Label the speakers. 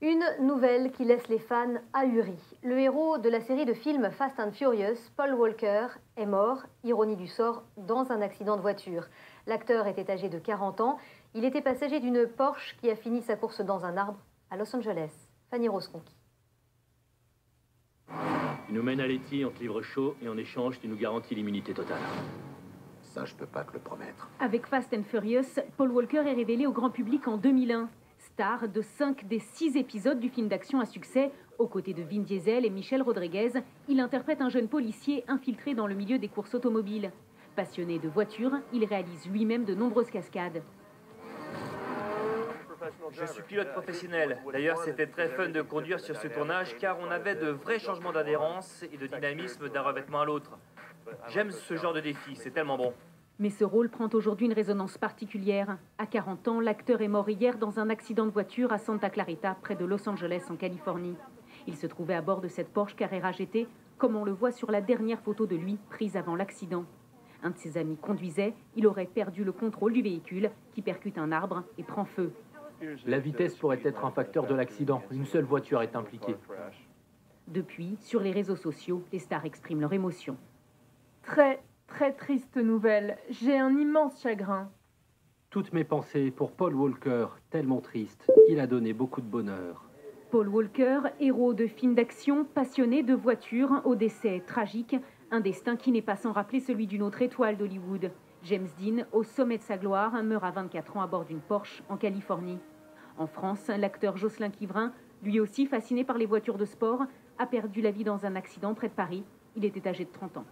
Speaker 1: Une nouvelle qui laisse les fans ahuris. Le héros de la série de films Fast and Furious, Paul Walker, est mort, ironie du sort, dans un accident de voiture. L'acteur était âgé de 40 ans. Il était passager d'une Porsche qui a fini sa course dans un arbre à Los Angeles. Fanny Rose-Conqui.
Speaker 2: Tu nous mènes à Letty, on te livre chaud et en échange, tu nous garantis l'immunité totale.
Speaker 3: Ça, je peux pas te le promettre.
Speaker 4: Avec Fast and Furious, Paul Walker est révélé au grand public en 2001. Star de 5 des 6 épisodes du film d'action à succès, aux côtés de Vin Diesel et Michelle Rodriguez, il interprète un jeune policier infiltré dans le milieu des courses automobiles. Passionné de voitures, il réalise lui-même de nombreuses cascades.
Speaker 5: Je suis pilote professionnel. D'ailleurs, c'était très fun de conduire sur ce tournage car on avait de vrais changements d'adhérence et de dynamisme d'un revêtement à l'autre. J'aime ce genre de défi, c'est tellement bon.
Speaker 4: Mais ce rôle prend aujourd'hui une résonance particulière. À 40 ans, l'acteur est mort hier dans un accident de voiture à Santa Clarita, près de Los Angeles, en Californie. Il se trouvait à bord de cette Porsche Carrera GT, comme on le voit sur la dernière photo de lui, prise avant l'accident. Un de ses amis conduisait, il aurait perdu le contrôle du véhicule, qui percute un arbre et prend feu.
Speaker 6: La vitesse pourrait être un facteur de l'accident. Une seule voiture est impliquée.
Speaker 4: Depuis, sur les réseaux sociaux, les stars expriment leur émotion.
Speaker 7: Très triste nouvelle. J'ai un immense chagrin.
Speaker 6: Toutes mes pensées pour Paul Walker, tellement triste. Il a donné beaucoup de bonheur.
Speaker 4: Paul Walker, héros de films d'action, passionné de voitures, au décès tragique, un destin qui n'est pas sans rappeler celui d'une autre étoile d'Hollywood. James Dean, au sommet de sa gloire, meurt à 24 ans à bord d'une Porsche en Californie. En France, l'acteur Jocelyn Quivrin, lui aussi fasciné par les voitures de sport, a perdu la vie dans un accident près de Paris. Il était âgé de 30 ans.